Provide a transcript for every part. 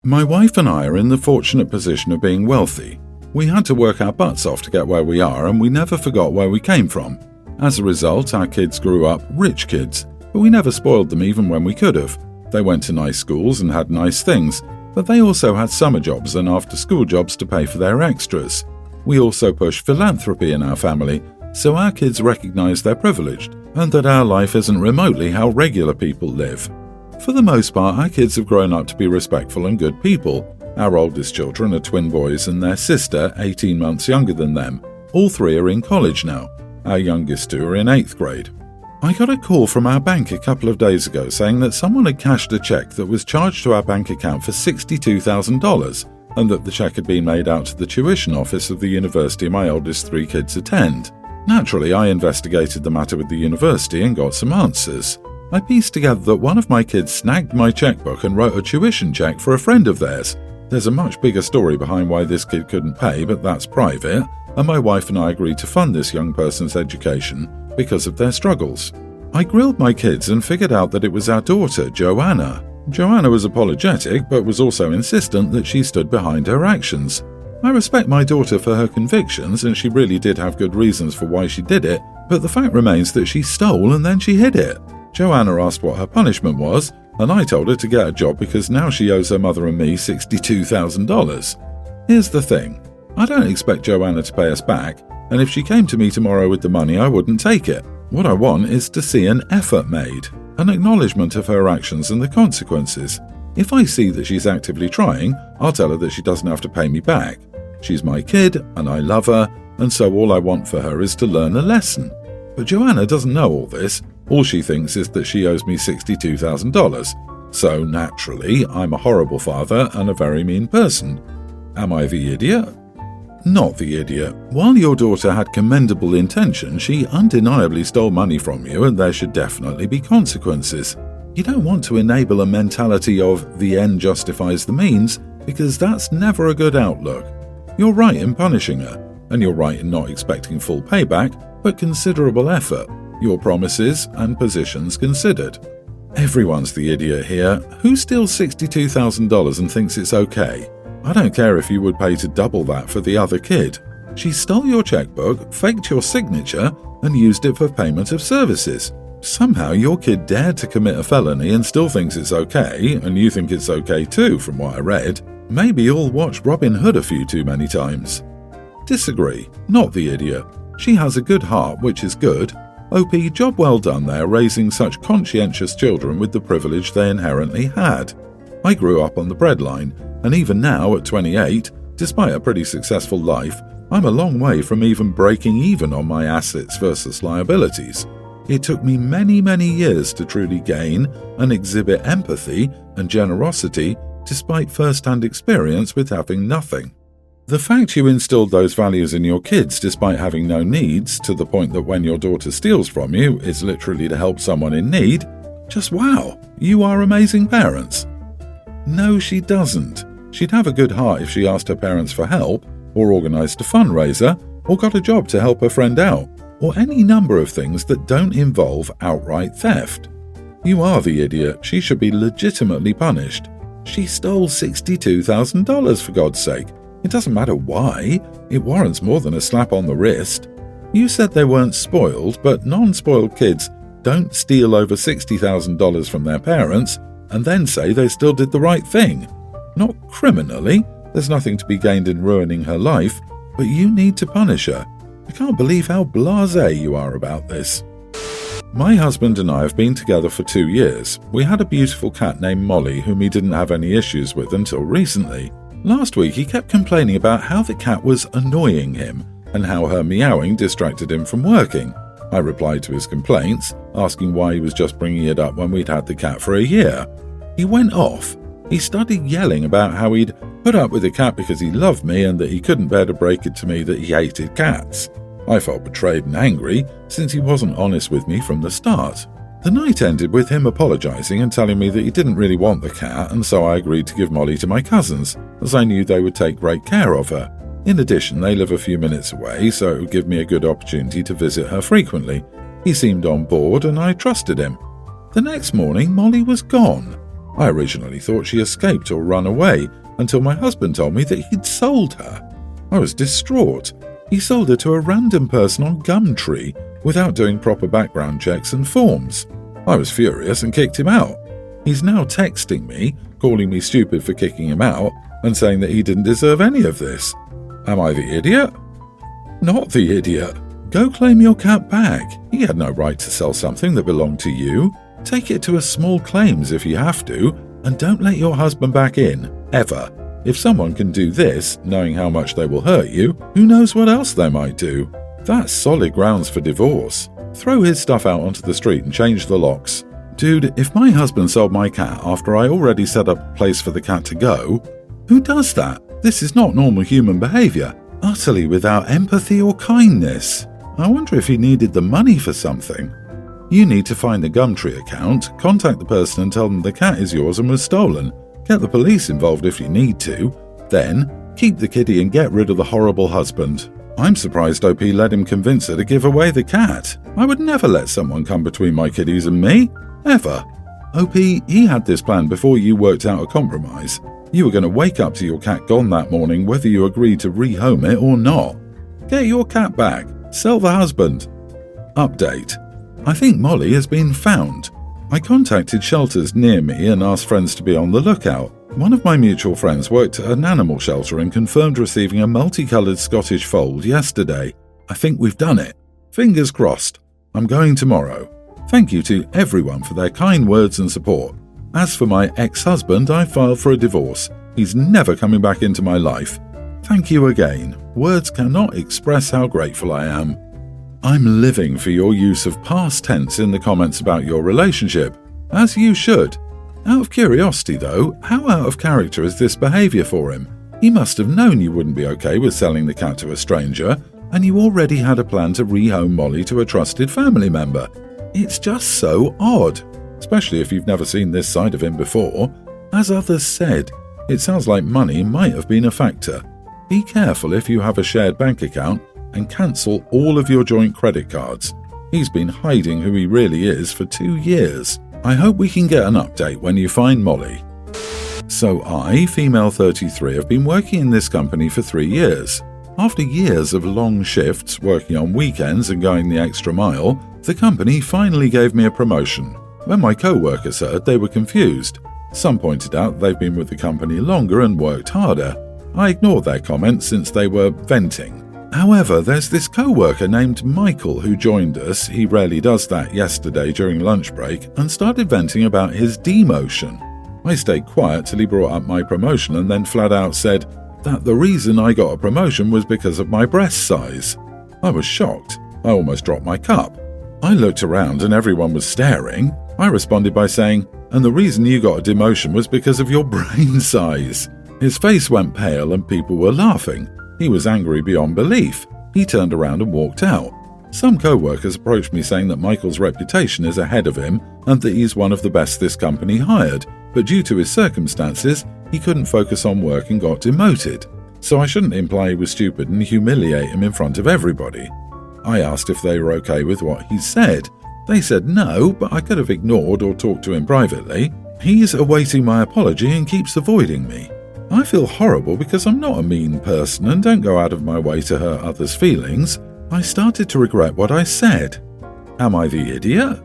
My wife and I are in the fortunate position of being wealthy. We had to work our butts off to get where we are, and we never forgot where we came from. As a result, our kids grew up rich kids, but we never spoiled them even when we could have. They went to nice schools and had nice things, but they also had summer jobs and after-school jobs to pay for their extras. We also push philanthropy in our family, so our kids recognize they're privileged and that our life isn't remotely how regular people live. For the most part, our kids have grown up to be respectful and good people. Our oldest children are twin boys and their sister, 18 months younger than them. All three are in college now. Our youngest two are in 8th grade. I got a call from our bank a couple of days ago saying that someone had cashed a check that was charged to our bank account for $62,000 and that the check had been made out to the tuition office of the university my oldest 3 kids attend. Naturally, I investigated the matter with the university and got some answers. I pieced together that one of my kids snagged my checkbook and wrote a tuition check for a friend of theirs. There's a much bigger story behind why this kid couldn't pay, but that's private, and my wife and I agreed to fund this young person's education because of their struggles. I grilled my kids and figured out that it was our daughter, Joanna. Joanna was apologetic, but was also insistent that she stood behind her actions. I respect my daughter for her convictions, and she really did have good reasons for why she did it, but the fact remains that she stole and then she hid it. Joanna asked what her punishment was, and I told her to get a job because now she owes her mother and me $62,000. Here's the thing. I don't expect Joanna to pay us back, and if she came to me tomorrow with the money, I wouldn't take it. What I want is to see an effort made, an acknowledgement of her actions and the consequences. If I see that she's actively trying, I'll tell her that she doesn't have to pay me back. She's my kid, and I love her, and so all I want for her is to learn a lesson. But Joanna doesn't know all this. All she thinks is that she owes me $62,000. So, naturally, I'm a horrible father and a very mean person. Am I the idiot? Not the idiot. While your daughter had commendable intention, she undeniably stole money from you, and there should definitely be consequences. You don't want to enable a mentality of the end justifies the means, because that's never a good outlook. You're right in punishing her, and you're right in not expecting full payback, but considerable effort, your promises and positions considered. Everyone's the idiot here. Who steals $62,000 and thinks it's okay? I don't care if you would pay to double that for the other kid. She stole your checkbook, faked your signature, and used it for payment of services. Somehow your kid dared to commit a felony and still thinks it's okay, and you think it's okay too, from what I read. Maybe you'll watch Robin Hood a few too many times. Disagree. Not the idiot. She has a good heart, which is good. OP, job well done there, raising such conscientious children with the privilege they inherently had. I grew up on the breadline, and even now at 28, despite a pretty successful life, I'm a long way from even breaking even on my assets versus liabilities. It took me many, many years to truly gain and exhibit empathy and generosity despite first-hand experience with having nothing. The fact you instilled those values in your kids despite having no needs, to the point that when your daughter steals from you, it's literally to help someone in need, just wow, you are amazing parents. No, she doesn't. She'd have a good heart if she asked her parents for help, or organised a fundraiser, or got a job to help her friend out, or any number of things that don't involve outright theft. You are the idiot. She should be legitimately punished. She stole $62,000 for God's sake. It doesn't matter why. It warrants more than a slap on the wrist. You said they weren't spoiled, but non-spoiled kids don't steal over $60,000 from their parents and then say they still did the right thing. Not criminally. There's nothing to be gained in ruining her life, but you need to punish her. I can't believe how blasé you are about this. My husband and I have been together for 2 years. We had a beautiful cat named Molly whom he didn't have any issues with until recently. Last week he kept complaining about how the cat was annoying him and how her meowing distracted him from working. I replied to his complaints, asking why he was just bringing it up when we'd had the cat for a year. He went off. He started yelling about how he'd put up with the cat because he loved me and that he couldn't bear to break it to me that he hated cats. I felt betrayed and angry since he wasn't honest with me from the start. The night ended with him apologising and telling me that he didn't really want the cat, and so I agreed to give Molly to my cousins, as I knew they would take great care of her. In addition, they live a few minutes away, so it would give me a good opportunity to visit her frequently. He seemed on board and I trusted him. The next morning, Molly was gone. I originally thought she escaped or run away until my husband told me that he'd sold her. I was distraught. He sold her to a random person on Gumtree without doing proper background checks and forms. I was furious and kicked him out. He's now texting me, calling me stupid for kicking him out, and saying that he didn't deserve any of this. Am I the idiot? Not the idiot. Go claim your cat back. He had no right to sell something that belonged to you. Take it to a small claims if you have to, and don't let your husband back in, ever. If someone can do this, knowing how much they will hurt you, who knows what else they might do? That's solid grounds for divorce. Throw his stuff out onto the street and change the locks. Dude, if my husband sold my cat after I already set up a place for the cat to go, who does that? This is not normal human behaviour. Utterly without empathy or kindness. I wonder if he needed the money for something. You need to find the Gumtree account, contact the person and tell them the cat is yours and was stolen. Get the police involved if you need to. Then, keep the kitty and get rid of the horrible husband. I'm surprised OP let him convince her to give away the cat. I would never let someone come between my kitties and me. Ever. OP, he had this plan before you worked out a compromise. You were going to wake up to your cat gone that morning whether you agreed to rehome it or not. Get your cat back. Sell the husband. Update. I think Molly has been found. I contacted shelters near me and asked friends to be on the lookout. One of my mutual friends worked at an animal shelter and confirmed receiving a multicoloured Scottish fold yesterday. I think we've done it. Fingers crossed. I'm going tomorrow. Thank you to everyone for their kind words and support. As for my ex-husband, I filed for a divorce. He's never coming back into my life. Thank you again. Words cannot express how grateful I am. I'm living for your use of past tense in the comments about your relationship, as you should. Out of curiosity though, how out of character is this behaviour for him? He must have known you wouldn't be okay with selling the cat to a stranger, and you already had a plan to rehome Molly to a trusted family member. It's just so odd, especially if you've never seen this side of him before. As others said, it sounds like money might have been a factor. Be careful if you have a shared bank account and cancel all of your joint credit cards. He's been hiding who he really is for 2 years. I hope we can get an update when you find Molly. So I, female 33, have been working in this company for 3 years. After years of long shifts, working on weekends and going the extra mile, the company finally gave me a promotion. When my co-workers heard, they were confused. Some pointed out they've been with the company longer and worked harder. I ignored their comments since they were venting. However, there's this co-worker named Michael who joined us, he rarely does that, yesterday during lunch break, and started venting about his demotion. I stayed quiet till he brought up my promotion and then flat out said that the reason I got a promotion was because of my breast size. I was shocked. I almost dropped my cup. I looked around and everyone was staring. I responded by saying, and the reason you got a demotion was because of your brain size. His face went pale and people were laughing. He was angry beyond belief. He turned around and walked out. Some co-workers approached me saying that Michael's reputation is ahead of him and that he's one of the best this company hired, but due to his circumstances, he couldn't focus on work and got demoted. So I shouldn't imply he was stupid and humiliate him in front of everybody. I asked if they were okay with what he said. They said no, but I could have ignored or talked to him privately. He's awaiting my apology and keeps avoiding me. I feel horrible because I'm not a mean person and don't go out of my way to hurt others' feelings. I started to regret what I said. Am I the idiot?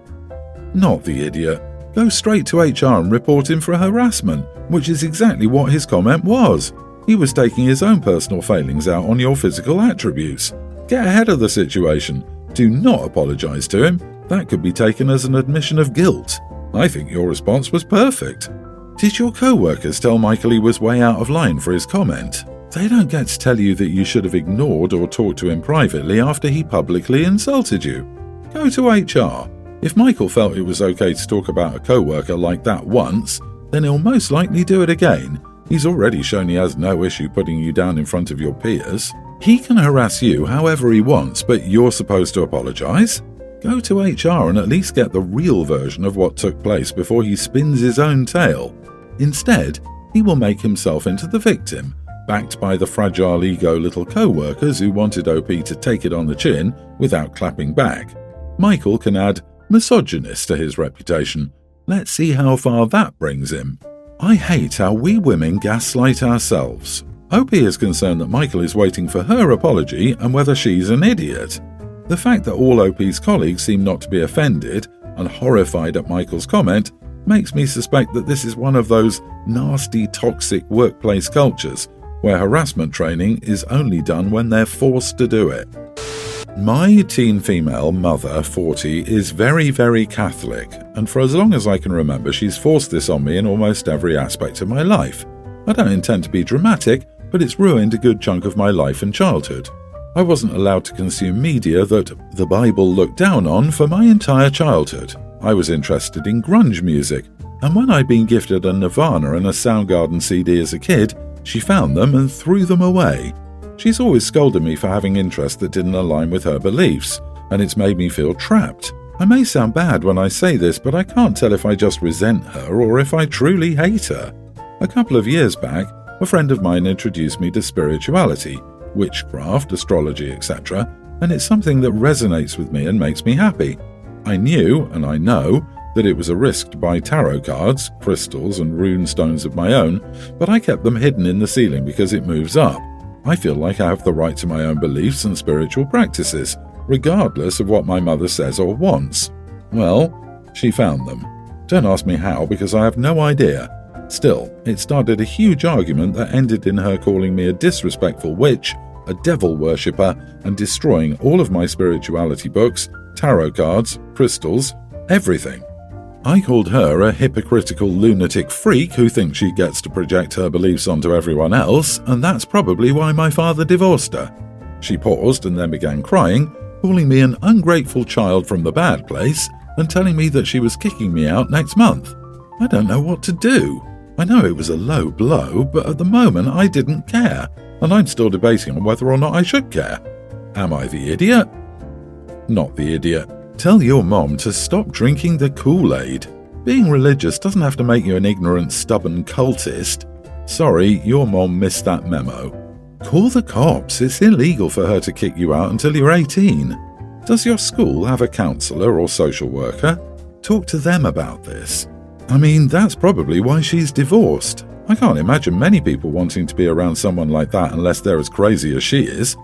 Not the idiot. Go straight to HR and report him for harassment, which is exactly what his comment was. He was taking his own personal failings out on your physical attributes. Get ahead of the situation. Do not apologise to him. That could be taken as an admission of guilt. I think your response was perfect. Did your co-workers tell Michael he was way out of line for his comment? They don't get to tell you that you should have ignored or talked to him privately after he publicly insulted you. Go to HR. If Michael felt it was okay to talk about a co-worker like that once, then he'll most likely do it again. He's already shown he has no issue putting you down in front of your peers. He can harass you however he wants, but you're supposed to apologise? Go to HR and at least get the real version of what took place before he spins his own tale. Instead, he will make himself into the victim, backed by the fragile ego little co-workers who wanted OP to take it on the chin without clapping back. Michael can add misogynist to his reputation. Let's see how far that brings him. I hate how we women gaslight ourselves. Opie is concerned that Michael is waiting for her apology and whether she's an idiot. The fact that all Opie's colleagues seem not to be offended and horrified at Michael's comment makes me suspect that this is one of those nasty, toxic workplace cultures where harassment training is only done when they're forced to do it. My teen female mother, 40, is very, very Catholic, and for as long as I can remember, she's forced this on me in almost every aspect of my life. I don't intend to be dramatic, but it's ruined a good chunk of my life and childhood. I wasn't allowed to consume media that the Bible looked down on for my entire childhood. I was interested in grunge music, and when I'd been gifted a Nirvana and a Soundgarden CD as a kid, she found them and threw them away. She's always scolded me for having interests that didn't align with her beliefs, and it's made me feel trapped. I may sound bad when I say this, but I can't tell if I just resent her or if I truly hate her. A couple of years back, a friend of mine introduced me to spirituality, witchcraft, astrology, etc., and it's something that resonates with me and makes me happy. I knew, and I know, that it was a risk to buy tarot cards, crystals, and rune stones of my own, but I kept them hidden in the ceiling because it moves up. I feel like I have the right to my own beliefs and spiritual practices, regardless of what my mother says or wants. Well, she found them. Don't ask me how, because I have no idea. Still, it started a huge argument that ended in her calling me a disrespectful witch, a devil worshipper, and destroying all of my spirituality books, tarot cards, crystals, everything. I called her a hypocritical lunatic freak who thinks she gets to project her beliefs onto everyone else, and that's probably why my father divorced her. She paused and then began crying, calling me an ungrateful child from the bad place, and telling me that she was kicking me out next month. I don't know what to do. I know it was a low blow, but at the moment I didn't care, and I'm still debating on whether or not I should care. Am I the idiot? Not the idiot. Tell your mom to stop drinking the Kool-Aid. Being religious doesn't have to make you an ignorant, stubborn cultist. Sorry, your mom missed that memo. Call the cops. It's illegal for her to kick you out until you're 18. Does your school have a counsellor or social worker? Talk to them about this. I mean, that's probably why she's divorced. I can't imagine many people wanting to be around someone like that unless they're as crazy as she is.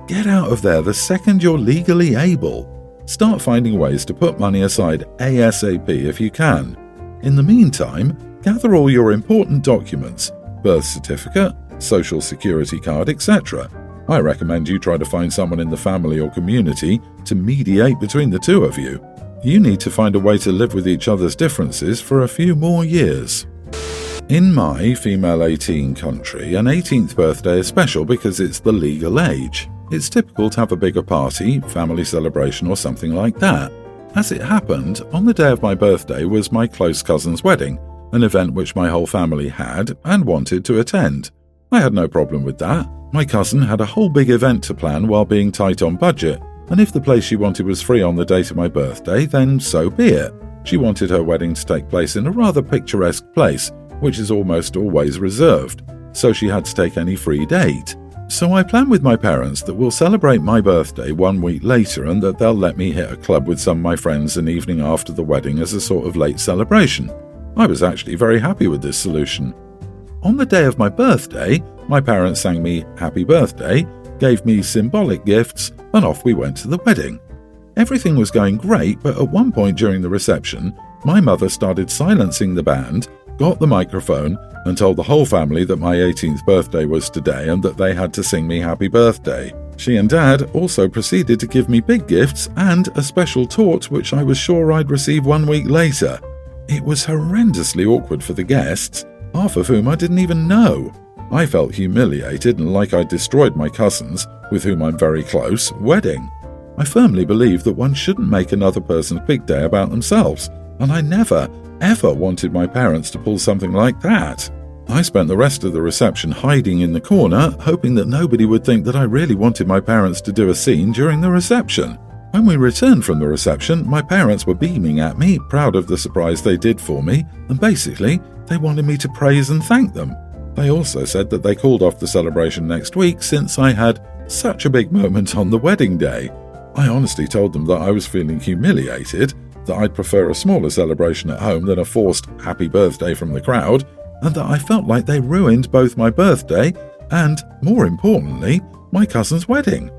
Get out of there the second you're legally able. Start finding ways to put money aside ASAP if you can. In the meantime, gather all your important documents, birth certificate, social security card, etc. I recommend you try to find someone in the family or community to mediate between the two of you. You need to find a way to live with each other's differences for a few more years. In my female 18 country, an 18th birthday is special because it's the legal age. It's typical to have a bigger party, family celebration or something like that. As it happened, on the day of my birthday was my close cousin's wedding, an event which my whole family had and wanted to attend. I had no problem with that. My cousin had a whole big event to plan while being tight on budget, and if the place she wanted was free on the date of my birthday, then so be it. She wanted her wedding to take place in a rather picturesque place, which is almost always reserved, so she had to take any free date. So I planned with my parents that we'll celebrate my birthday 1 week later and that they'll let me hit a club with some of my friends an evening after the wedding as a sort of late celebration. I was actually very happy with this solution. On the day of my birthday, my parents sang me happy birthday, gave me symbolic gifts, and off we went to the wedding. Everything was going great, but at one point during the reception, my mother started silencing the band, got the microphone, and told the whole family that my 18th birthday was today and that they had to sing me happy birthday. She and Dad also proceeded to give me big gifts and a special torch which I was sure I'd receive 1 week later. It was horrendously awkward for the guests, half of whom I didn't even know. I felt humiliated and like I'd destroyed my cousin's, with whom I'm very close, wedding. I firmly believe that one shouldn't make another person's big day about themselves, and I never, ever wanted my parents to pull something like that. I spent the rest of the reception hiding in the corner, hoping that nobody would think that I really wanted my parents to do a scene during the reception. When we returned from the reception, my parents were beaming at me, proud of the surprise they did for me, and basically, they wanted me to praise and thank them. They also said that they called off the celebration next week since I had such a big moment on the wedding day. I honestly told them that I was feeling humiliated, that I'd prefer a smaller celebration at home than a forced happy birthday from the crowd, and that I felt like they ruined both my birthday and, more importantly, my cousin's wedding.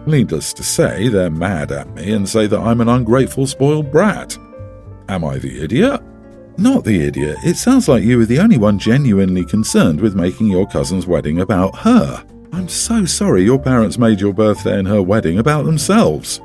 Needless to say, they're mad at me and say that I'm an ungrateful, spoiled brat. Am I the idiot? Not the idiot. It sounds like you were the only one genuinely concerned with making your cousin's wedding about her. I'm so sorry your parents made your birthday and her wedding about themselves.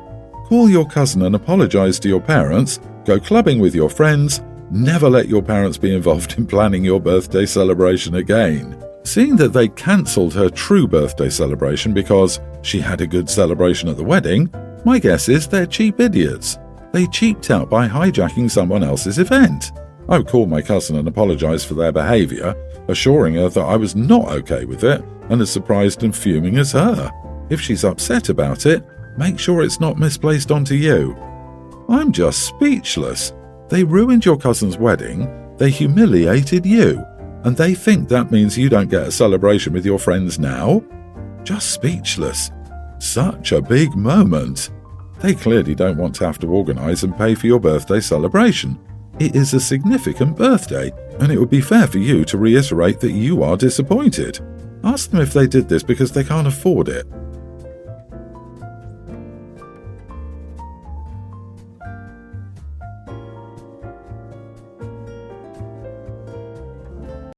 Call your cousin and apologise to your parents, go clubbing with your friends, never let your parents be involved in planning your birthday celebration again. Seeing that they cancelled her true birthday celebration because she had a good celebration at the wedding, my guess is they're cheap idiots. They cheaped out by hijacking someone else's event. I would call my cousin and apologise for their behaviour, assuring her that I was not okay with it and as surprised and fuming as her. If she's upset about it, make sure it's not misplaced onto you. I'm just speechless. They ruined your cousin's wedding, they humiliated you, and they think that means you don't get a celebration with your friends now? Just speechless. Such a big moment. They clearly don't want to have to organise and pay for your birthday celebration. It is a significant birthday, and it would be fair for you to reiterate that you are disappointed. Ask them if they did this because they can't afford it.